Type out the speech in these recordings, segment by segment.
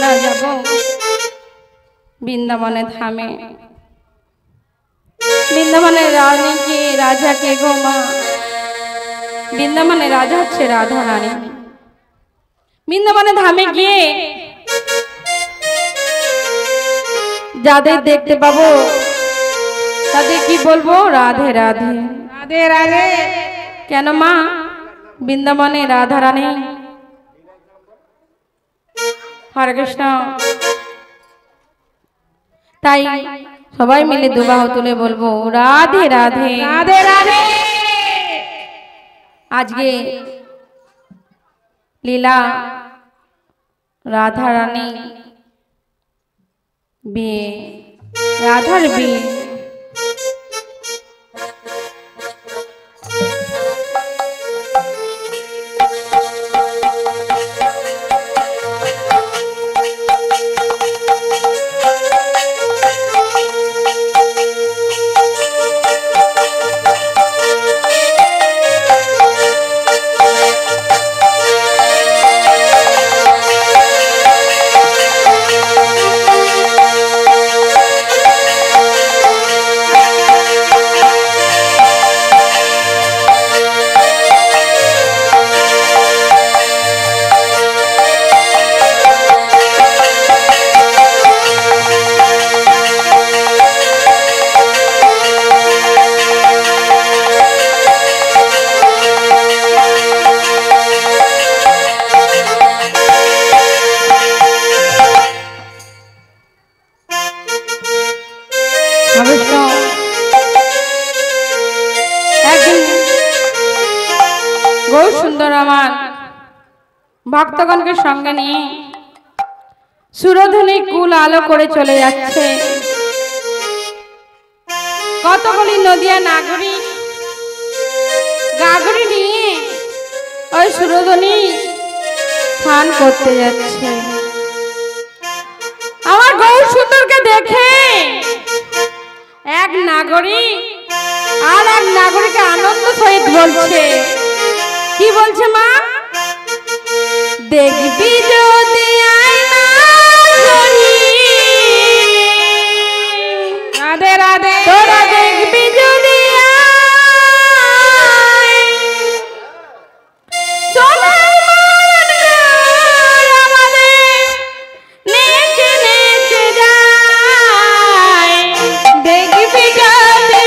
না যাব বৃন্দাবনে ধামে। বৃন্দাবনে রানী কে, রাজা কে গো মা? বৃন্দাবনে রাজা হচ্ছে রাধা রানী। বৃন্দাবনে ধামে গিয়ে যাদের দেখতে পাবো তাদের কি বলবো? রাধে রাধে রাধে রাধে। কেন মা? বৃন্দাবনে রাধা রানী। হরে কৃষ্ণ। তাই সবাই মিলে দুবাহু তুলে বলবো রাধে রাধে রাধে রাধে। আজকে লীলা রাধা রানী বিয়ে, রাধার বিয়ে। গৌর সুন্দর আমার ভক্তগণকে সঙ্গে নিয়ে সুরধুনী কুল আলো করে চলে যাচ্ছে। কতগুলি নদিয়া নাগরী গাগরি নিয়ে ওই সুরধুনী স্নান করতে যাচ্ছে। আমার গৌর সুন্দরকে দেখে এক নাগরী আর এক নাগরীকে আনন্দ সহিত বলছে, কি বলছে মা? দেখবি যদি রাধে রাধে। তোরা দেখবি যদি নেচে নেচে যায়, দেখবি যদি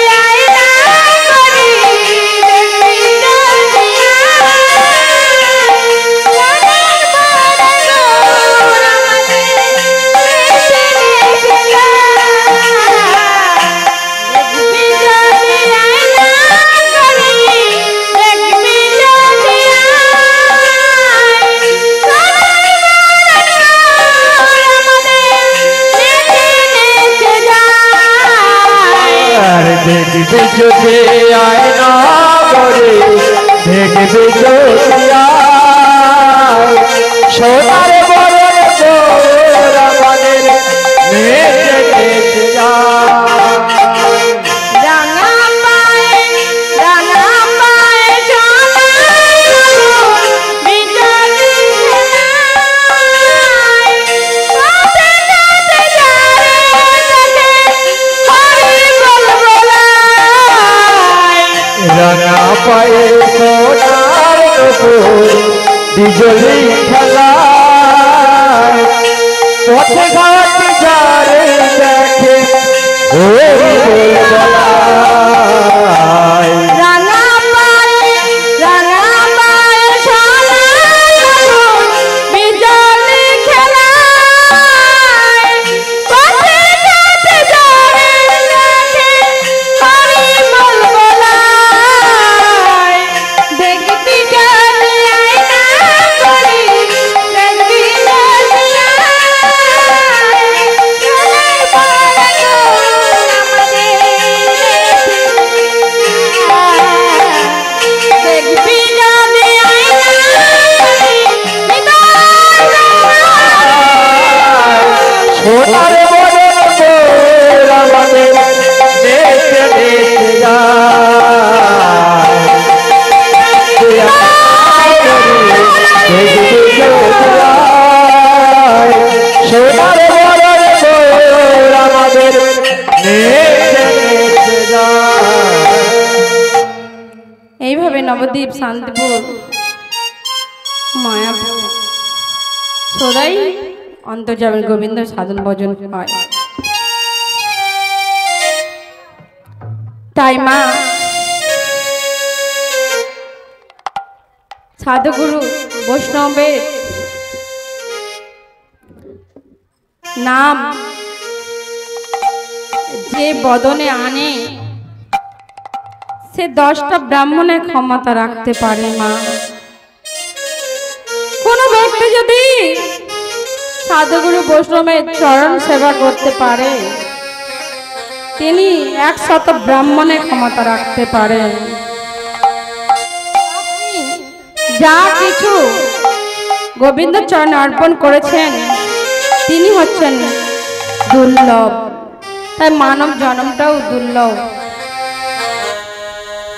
দেখবে যদি আয়না করে, দেখবে যদি সোনার বরণ তোরা মনের নেচে নেচে রাঙা পায়ে সোনার নুপুর বিজলি খেলায়, পথে ঘাট যারে দেখে ওই বলায়। নবদ্বীপ, শান্তিপুর, মায়াপুর সদাই অন্তর্যামী গোবিন্দ সাধন ভজন হয়। তাই মা সাধুগুরু বৈষ্ণবের নাম যে বদনে আনে সে 10টা ব্রাহ্মণের ক্ষমতা রাখতে পারে মা। কোন ব্যক্তি যদি সাধুগুরু বৈষ্ণবের চরণ সেবা করতে পারে তিনি 100 ব্রাহ্মণের ক্ষমতা রাখতে পারেন। যা কিছু গোবিন্দ চরণে অর্পণ করেছেন তিনি হচ্ছেন দুর্লভ, তাই মানব জন্মটাও দুর্লভ।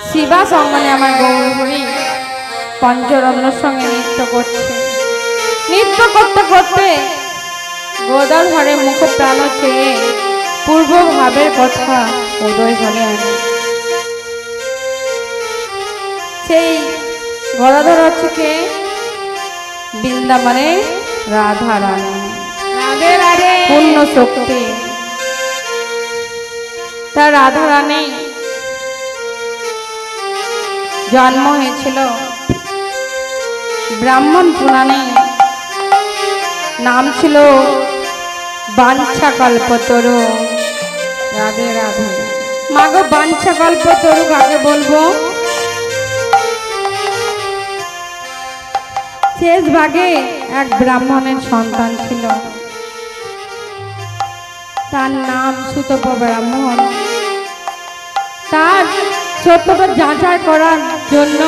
শিবা সঙ্গনে আমার গৌরহরি পঞ্চরত্নের সঙ্গে নৃত্য করছে। নৃত্য করতে করতে গোদাধরের মুখ প্রাণ চেয়ে পূর্ব ভাবের কথা উদয় হলেন। সেই গদাধর হচ্ছে কে? বৃন্দাবনে রাধা রানী, রাধে রাধে। পূর্ণ শক্তি। তার রাধা রানী জন্ম হয়েছিল ব্রাহ্মণ পুরাণে, নাম ছিল বাঞ্ছা কল্পতরু। রাধে রাধে। মাগো বাঞ্ছা কল্পতরু কাকে বলবো? শেষ ভাগে এক ব্রাহ্মণের সন্তান ছিল, তার নাম সুতপ ব্রাহ্মণ। তার সত্যটা যাচাই করার জন্য,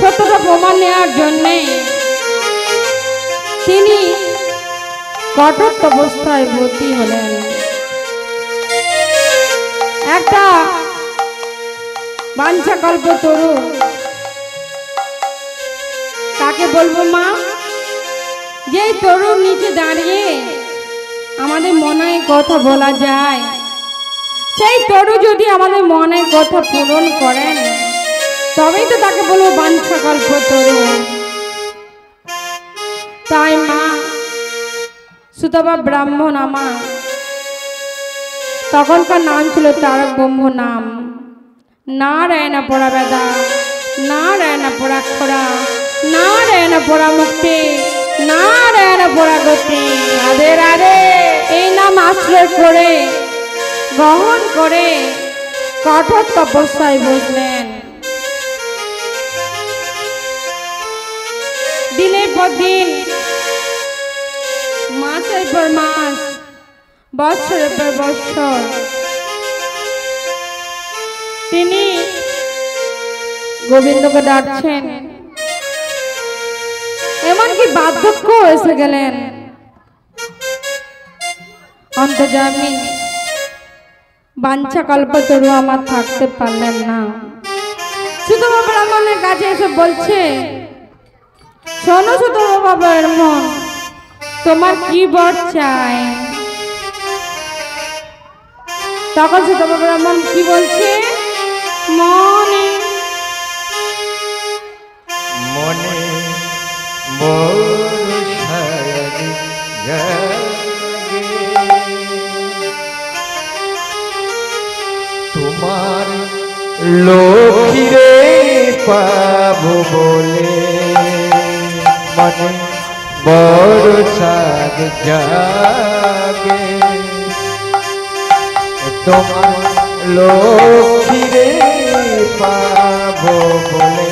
সত্যটা প্রমাণ নেওয়ার জন্যে তিনি কঠোর তপস্যায় ব্রতী হলেন। একটা বাঞ্ছা কল্পতরু কাকে বলবো মা? যে তরুর নিচে দাঁড়িয়ে আমাদের মনের কথা বলা যায়, সেই তরু যদি আমাদের মনের কথা পূরণ করেন তবেই তো তাকে বলবো বাঞ্ছা কল্পতরু। তাই মা সুতপা ব্রাহ্মণ আমার তখনকার নাম ছিল তারক ব্রহ্ম নাম। নারায়ণ পরা বেদা, নারায়ণ পরাক্ষরা, নারায়ণ পরা মুক্তি, নারায়ণ পরা গতি। রাধে রাধে। এই নাম আশ্রয় করে গ্রহণ করে কঠোর তপস্যায় বসলেন। দিনের পর দিন, মাসের পর মাস, বছরের পর বছর তিনি গোবিন্দকে ডাকছেন। এমনকি বার্ধক্য এসে গেলেন। অন্তর্যামী বাঞ্ছা কল্পতরু আমার থাকতে পারলেন না। সুতপ ব্রাহ্মণের কাছে এসে বলছে, শোনো সুতপ ব্রাহ্মণ, তোমার কি বর চাই? তখন সুতপ ব্রাহ্মণ কি বলছে? মনে মনে বর্ষায় জাগে তোমার লক্ষ্মীরে পাবো বলে, মনে বর্ষায় জাগে তোমার লক্ষ্মীরে পাবো বলে।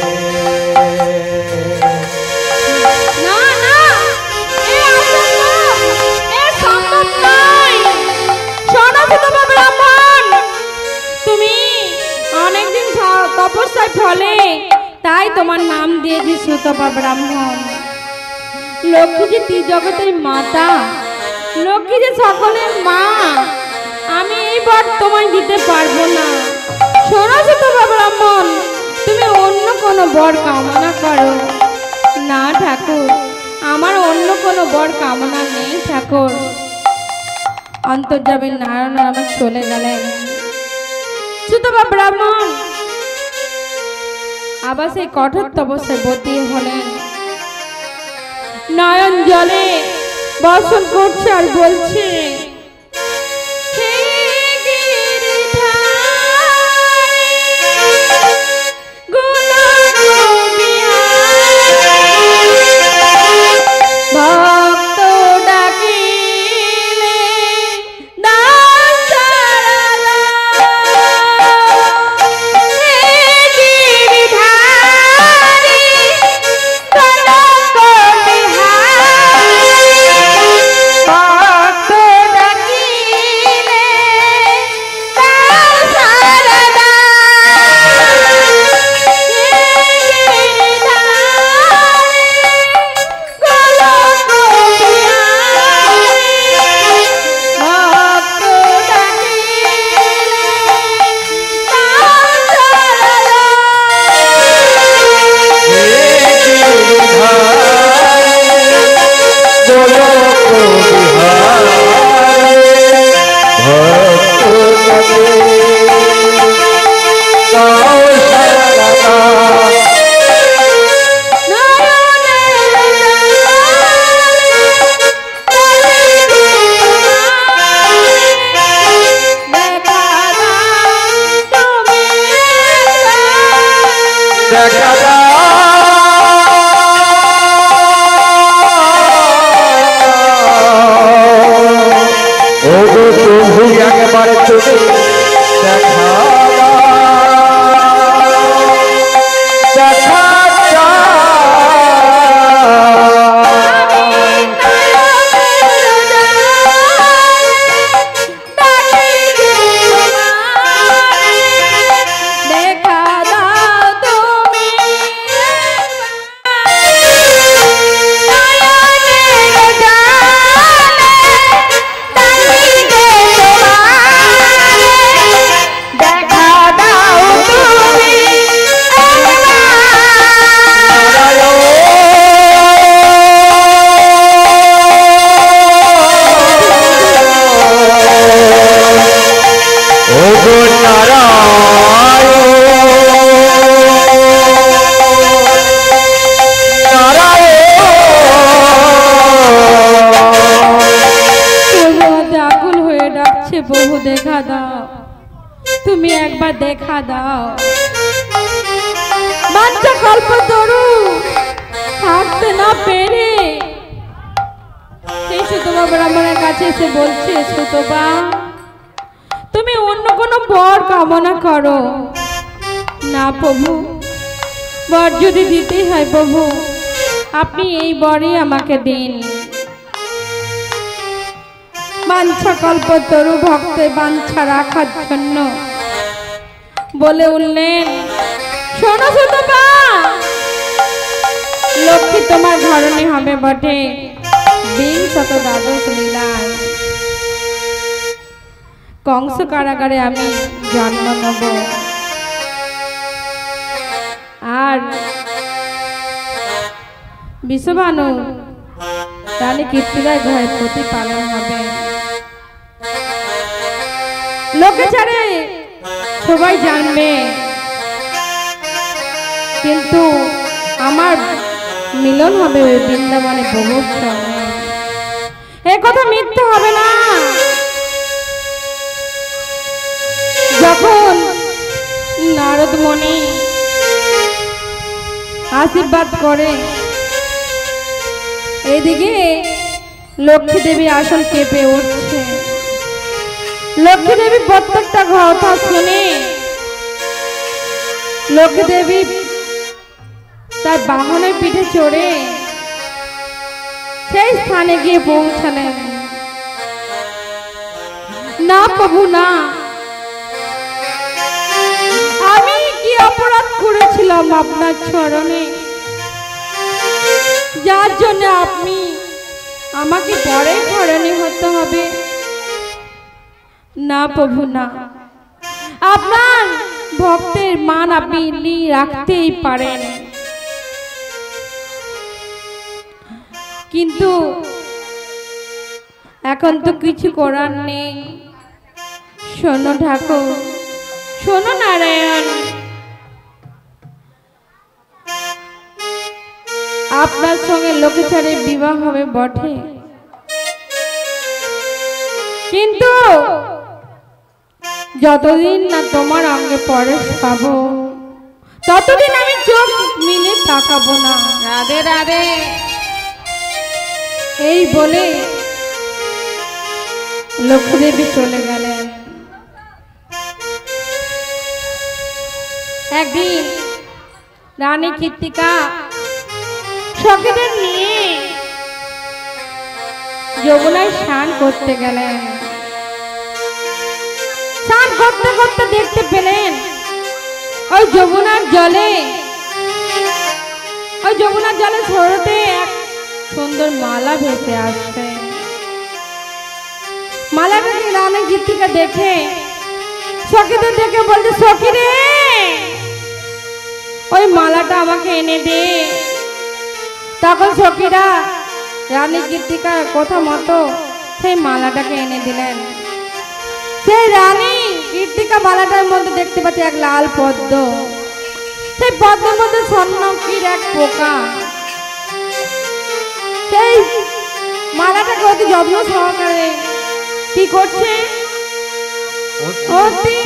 না না, এ অসম্ভব, এ সম্ভব নয়। শোনো সুতপ ব্রাহ্মণ, তুমি অনেকদিন তপস্যার ফলে তাই তোমার নাম দিয়েছি সুতপ ব্রাহ্মণ। লক্ষ্মী যে ত্রিজগতের মাতা, লক্ষ্মী যে সকলের মা, আমি এই বর তোমায় দিতে পারবো না। শোনো সুতপ ব্রাহ্মণ, তুমি অন্য কোনো বর কামনা করো। না ঠাকুর, আমার অন্য কোনো বর কামনা নেই ঠাকুর। অন্তর্যামী নারায়ণ আমার চলে গেলেন। সুতপা ব্রাহ্মণ আবার সেই কঠোর তপস্যায় ব্রতী হলেন। নয়ন জলে বর্ষণ করছে আর বলছে, হে গিরিধারী, গোলক বিহারী, ভক্ত ডাকিলে দান সারা দাও। হে গিরিধারী, গোলক বিহারী, ভক্ত ডাকিলে দান সারা দাও। প্রভু দেখা দাও, তুমি একবার দেখা দাও। বাচ্চা কল্পতরু থাকতে না পেরে সেই সুতপা ব্রাহ্মণের কাছে এসে বলছে, সুতপা তুমি অন্য কোনো বর কামনা করো না প্রভু, বর যদি দিতেই হয় প্রভু আপনি এই বরই আমাকে দিন। বাঞ্ছা কল্পতরু ভক্তের বাঞ্ছা রাখার জন্য বলে উঠলেন, শোনো সুতপা, লক্ষ্মী তোমার ধরনে হবে বটে, বিংশত দ্বাদশ লীলায় কংস কারাগারে আমি জন্ম নেব, আর বিষবাণু রানী কীর্তিদার ঘরে প্রতিপালন হবে। লোকে ছাড়ে সবাই জানবে, কিন্তু আমার মিলন হবে ওই বৃন্দাবনে বহুর সঙ্গে। এ কথা মিথ্যে হবে না। যখন নারদ মুনি আশীর্বাদ করে, এদিকে লক্ষ্মী দেবী আসল কেঁপে উঠছে। লক্ষ্মী দেবী প্রত্যেকটা কথা শুনে লক্ষ্মী দেবী তার বাহনের পিঠে চড়ে সেই স্থানে গিয়ে পৌঁছালেন। না প্রভু না, আমি কি অপরাধ করেছিলাম আপনার চরণে, যার জন্য আপনি আমাকে পরে ঘরণী হতে হবে? না প্রভু না, আপনার ভক্তের মান আপনি রাখতেই পারেন, কিন্তু এখন তো কিছু করার নেই। শোনো ঠাকুর, শোনো নারায়ণ, সঙ্গে লোকেচারে বিবাহ হবে বটে, কিন্তু যতদিন না তোমার অঙ্গে পরশ পাবো ততদিন আমি চোখ মিলে তাকাবো না। রাধে রাধে। এই বলে লক্ষ্মীদেবী চলে গেলেন। একদিন রানী কৃত্তিকা সখীদের নিয়ে যমুনায় স্নান করতে গেলেন। স্নান করতে করতে দেখতে পেলেন ওই যমুনার জলে স্রোতে এক সুন্দর মালা ভেসে আসছে। মালাটাকে রানী কৃত্তিকা দেখে সখীদের দেখে বলছে, সখী রে, ওই মালাটা আমাকে এনে দে। তখন সখীরা রানী কৃত্তিকার কথা মতো সেই মালাটাকে এনে দিলেন। সেই রানী কৃত্তিকা মালাটার মধ্যে দেখতে পাচ্ছে এক লাল পদ্ম। সেই পদ্মের মধ্যে স্বর্ণক্ষীর এক পোকা। সেই মালাটাকে অতি যত্ন সহকারে কি করছে, অতি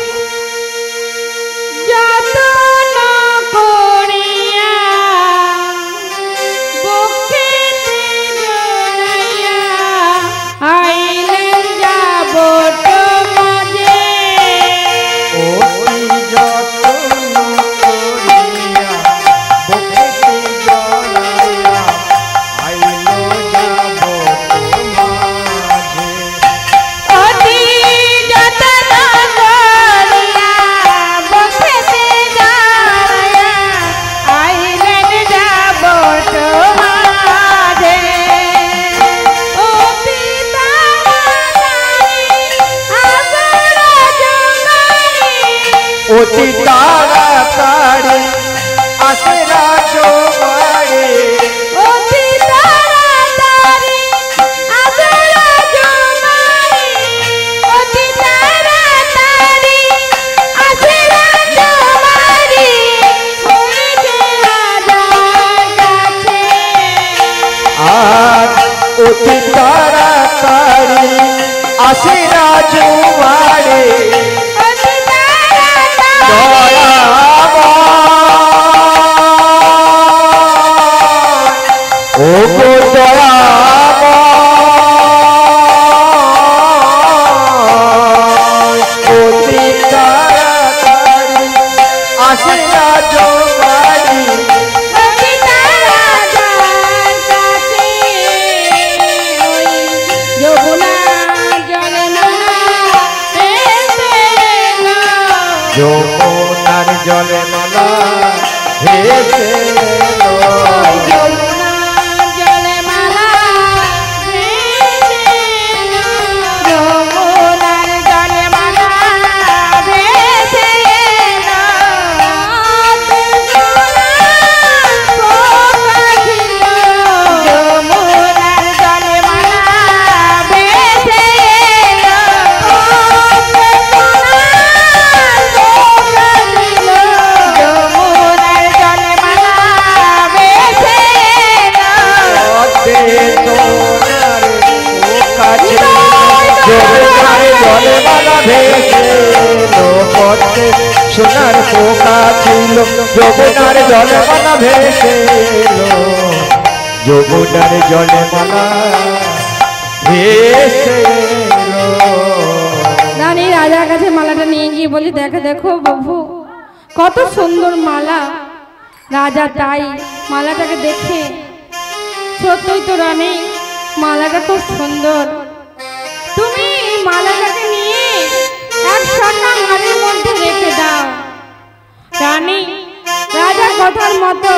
যত্ন করিয়া বুকেতে জড়াইয়া আইলেন যাবত মাঝে। অতি যত্ন করিয়া বুকেতে জড়াইয়া আইলো যাবত মাঝে। অতি যত্ন করিয়া বুকেতে জড়াইয়া আইলেন যাবত মাঝে। ও অতি তাড়াতাড়ি আসে রাজবাড়ি। অতি তাড়াতাড়ি আসে রাজবাড়ি। অতি তাড়াতাড়ি আসে রাজবাড়ি। হইতে রাজার কাছে। আর অতি তাড়াতাড়ি আসে রাজবাড়ি। অতি তাড়াতাড়ি ও গো দয়াময়, অতি তাড়াতাড়ি আসে রাজবাড়ি। অতি রাজার কাছে। ওই যমুনার জলে মালা ভেসে এলো। যমুনার জলে মালা ভেসে এলো। ওই যমুনার জলে মালা ভেসে এলো। যমুনার জলে মালা ভেসে এলো। পোকা ছিল। যমুনার জলে মালা ভেসে এলো। যমুনার জলে মালা ভেসে এলো। পদ্মে সোনার পোকা ছিল, যমুনার জলে মালা ভেসে এলো। পদ্মে সোনার পোকা ছিল, যমুনার জলে মালা ভেসে এলো। যমুনার জলে মালা ভেসে এলো। রানী রাজার কাছে মালাটা নিয়ে গিয়ে বলি, দেখো দেখো বাবু, কত সুন্দর মালা। রাজা তাই মালাটাকে দেখে, সত্যই তো রানী, মালাটা খুব সুন্দর। তুমি এই মালাটাকে নিয়ে এক স্বর্ণ হাড়ির মধ্যে রেখে দাও। রানী রাজার কথার মতো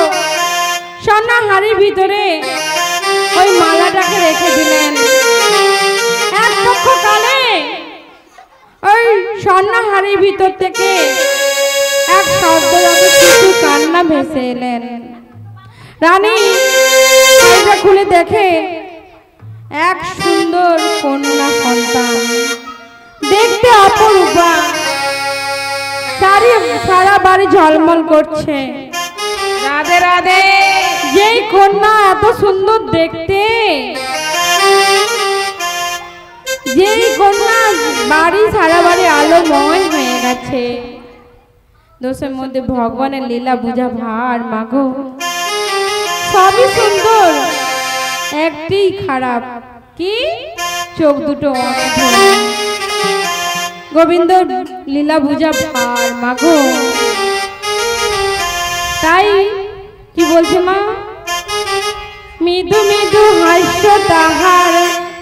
স্বর্ণ হাড়ির ভিতরে ওই মালাটাকে রেখে দিলেন। এক পক্ষকালে ওই স্বর্ণ হাড়ির ভিতর থেকে এক শব্দজাত কিছু কান্না ভেসে এলেন। রানী হাড়িটা খুলে দেখে এক সুন্দর কন্যা সন্তান, দেখতে অপরূপা, সারা বাড়ি ঝলমল করছে। রাধে রাধে। যেই কন্যা এত সুন্দর দেখতে, যেই কন্যা বাড়ি সারা বাড়ি আলোময় হয়ে গেছে, দোষের মধ্যে ভগবানের লীলা বুঝা ভার মাগো। সবই সুন্দর, একটি খারাপ, কি চোখ দুটো অন্ধ। গোবিন্দ লীলা বুঝা ভার মাগো। তাই কি বলছে মা? মৃদু মৃদু হাস্য তাহার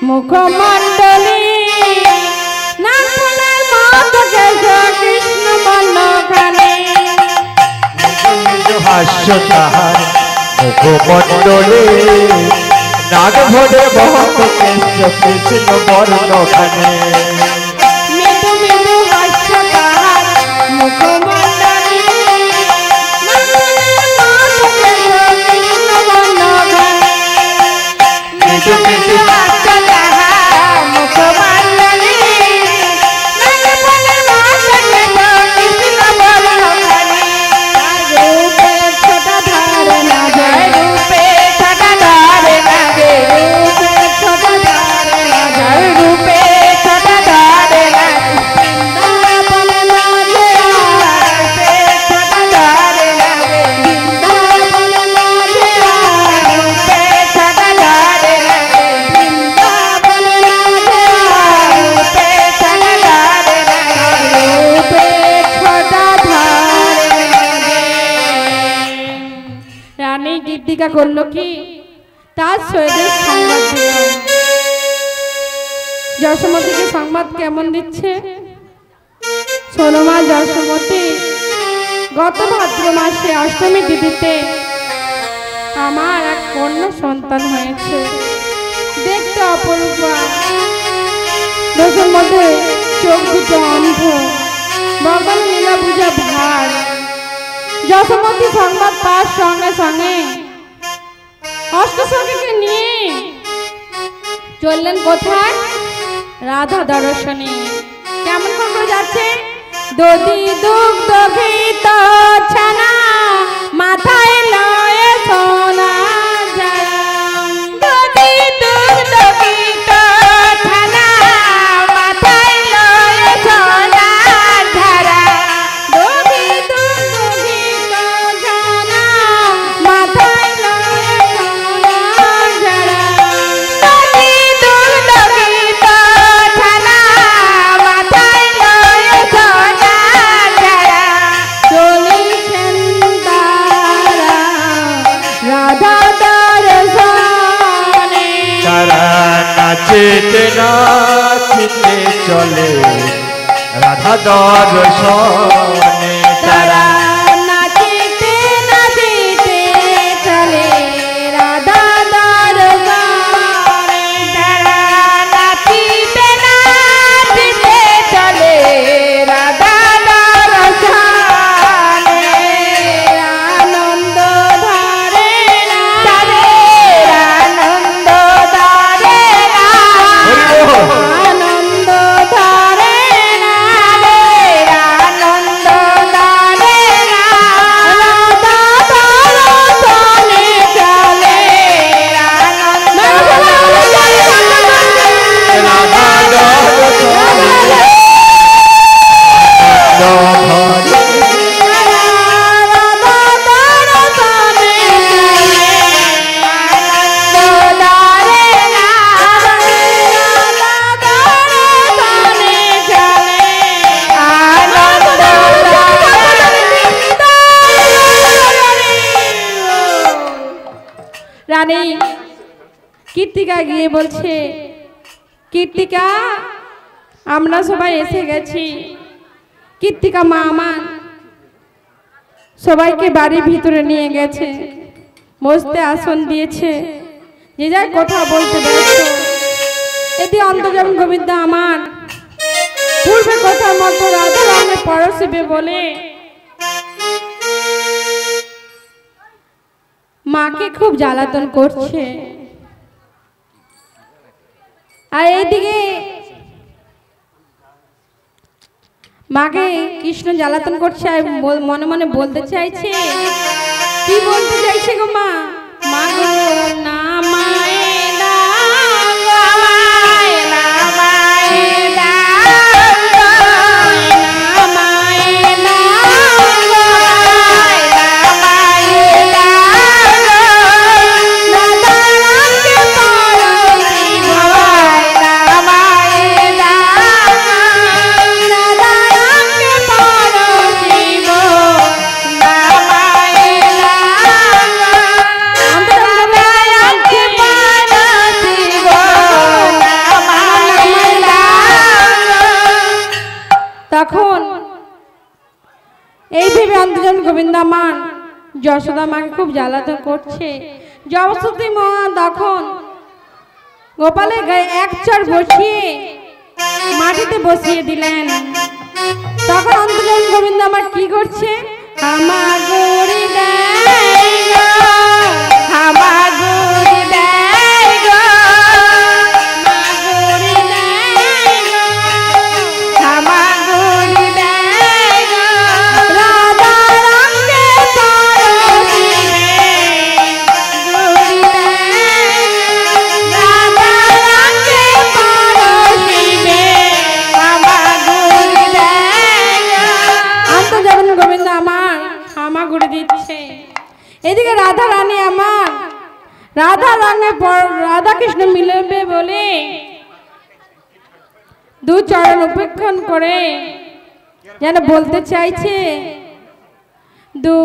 মুখমণ্ডলে, নাগফুলের মতো কেশ কৃষ্ণ বর্ণখানি। হাস্য তাহার মুখমণ্ডলে, নাগ ভরে বহত কেশ কৃষ্ণ বর্ণখানি। মৃদু মৃদু হাস্য তাহার মুখমণ্ডলে, নাগফুলের মতো কেশ কৃষ্ণ বর্ণখানি। মৃদু মৃদু হাস্য তাহার মুখমণ্ডলে, নাগফুলের মতো কেশ কৃষ্ণ বর্ণখানি। রূপে ছোটা ধারে লাগে, রূপে ছোটা ধারে লাগে, রূপে ছোটা ধারে লাগে, রূপে ছোটা ধারে লাগে। বৃন্দাবন মাঝে রূপে ছোটা ধারে লাগে, বৃন্দাবন মাঝে রূপে ছোটা ধারে লাগে, বৃন্দাবন মাঝে রূপে ছোটা ধারে লাগে, রূপে ছোটা ধারে লাগে। রানী গীতিকা করলো কি? তার সৈদের সংবাদ দিল। যশোমতীকে সংবাদ কেমন দিচ্ছে? শোনো মা যশোমতী, গত ভাদ্র মাসে অষ্টমী তিথিতে আমার এক কন্যা সন্তান হয়েছে। দেখতে অপরূপা, দোষের মধ্যে চোখ দুটো অন্ধ, ভগবান লীলা বুঝা ভার। যশোমতী সংবাদ পাওয়ার সঙ্গে সঙ্গে অষ্টসখীকে নিয়ে চললেন কোথায়? রাধা দর্শনে। কেমন করে যাচ্ছে? দধি দুগ্ধ ঘৃত ছানা, মাথায় লয়ে সোনা জড়া। দধি দুগ্ধ ঘৃত ছানা, মাথায় লয়ে সোনা ঝাড়া। দধি দুগ্ধ ঘৃত ছানা, মাথায় লয়ে সোনা ঝাড়া। দধি দুগ্ধ ঘৃত ছানা, মাথায় লয়ে সোনা ঝাড়া। চলেছেন তারা রাধা দর্শনে। তারা নাচিতে নাচিতে চলে রাধা দর্শনে। তারা নাচিতে নাচিতে চলে রাধা দর্শনে। তারা নাচিতে নাচিতে চলে রাধা দর্শনে। আনন্দ ধারে না, তাদের আনন্দ ধারে না, আনন্দ ধারে না, তাদের আনন্দ ধারে না। রাধা দর্শনে চলে আনন্দ ধারে। রাধা দর্শনে রানী কীর্তিকা গিয়ে বলছে, কীর্তিকা আমরা সবাই এসে গেছি। কীর্তিকা মা আমার সবাইকে বাড়ির ভিতরে নিয়ে গেছে, বসতে আসন দিয়েছে, যে যার কথা বলতে ব্যস্ত। এটি অন্তর্যাম গোবিন্দ আমার পূর্বে কথা মতো রাধা রামে পরশিবে বলে মাকে খুব জ্বালাতন করছে। আর এইদিকে মাকে কৃষ্ণ জ্বালাতন করছে আর মনে মনে বলতে চাইছে। কি বলতে চাইছে গো মা? মাগো নামায় দাও নামায় দাও নামায় তখন এই ভেবে অন্তর্জন গোবিন্দা মান যশোদা মাকে খুব জ্বালাতন করছে। জবসতী মা তখন গোপালের গায়ে এক চড় বসিয়ে মাটিতে বসিয়ে দিলেন। তখন অন্তর্জন গোবিন্দা আমার কি করছে? আমার গড়ি দেয় গো, আমার গড়ি দেয় গো, আমার গড়ি দেয় গো, আমার গড়ি দেয় গো, রাধা রঙে পরশিবে গড়ি দেয় গো, রাধা রঙে পরশিবে আমার গড়ি দেয় গো। অন্তর্জন গোবিন্দ আমার ক্ষমা করে দিচ্ছে। এদিকে রাধা রানী আমার রাধা রঙে রাধা কৃষ্ণ মিলবে বলে দু চরণ উপেক্ষণ করে যেন বলতে চাইছে দু